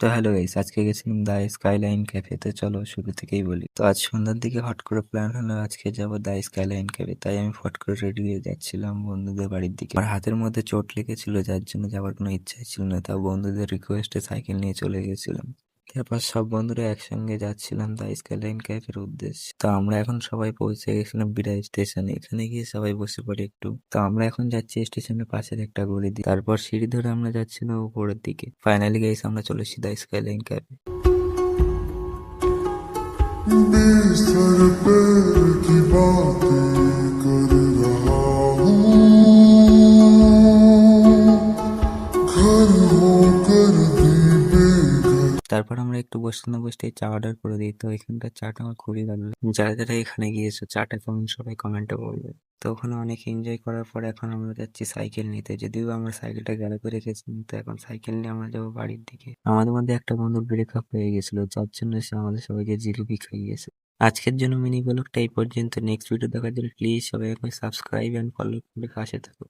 তো hello guys, আজকে গেছিলাম দ্য স্কাইলাইন ক্যাফেতে। চলো শুরু থেকেই বলি। তো আজ সন্ধ্যার দিকে হট করে প্ল্যান হলো আজকে যাবো দ্য স্কাইলাইন ক্যাফে। তাই আমি ফট করে রেডি হয়ে যাচ্ছিলাম বন্ধুদের বাড়ির দিকে। আমার হাতের মধ্যে চোট লেগেছিল, যার জন্য যাওয়ার কোনো ইচ্ছাই ছিল না। তাও বন্ধুদের রিকোয়েস্টে সাইকেল নিয়ে চলে গেছিলাম। তারপর সব বন্ধুরা একসঙ্গে যাচ্ছিলাম দ্য স্কাইলাইন ক্যাফের উদ্দেশ্যে। তো আমরা এখন সবাই পৌঁছে গেছিলাম বিরাই স্টেশনে। এখানে গিয়ে সবাই বসে পড়ে একটু। তো আমরা এখন যাচ্ছি স্টেশনের পাশের একটা গলি দিয়ে। তারপর সিঁড়ি ধরে আমরা যাচ্ছিলাম উপরের দিকে। ফাইনালি গাইস আমরা চলে এসেছি দ্য স্কাইলাইন ক্যাফে। बिस्तर पे की बातें कर रहा हूँ, घर होकर भी बेघर। তারপর আমরা একটু বসতে না বসতে চা অর্ডার করে দিই। তো এখানকার চাটা আমার খুবই ভালো লাগে। যারা যারা এখানে গিয়েছো চাটা কেমন সবাই কমেন্টে বলবে। তো ওখানে অনেক এনজয় করার পর এখন আমরা যাচ্ছি সাইকেল নিতে। যদিও আমরা সাইকেলটা গ্যারেজে রেখেছিলাম, তো এখন সাইকেল নিয়ে আমরা যাবো বাড়ির দিকে। আমাদের মধ্যে একটা বন্ধুর ব্রেকআপ হয়ে গেছিল, যার জন্য সে আমাদের সবাইকে জিলিপি খাইয়েছে। আজকের জন্য মিনি ব্লগটা এই পর্যন্ত। নেক্সট ভিডিও দেখার জন্য প্লিজ সবাই এখন সাবস্ক্রাইব অ্যান্ড ফলো করে পাশে থাকো।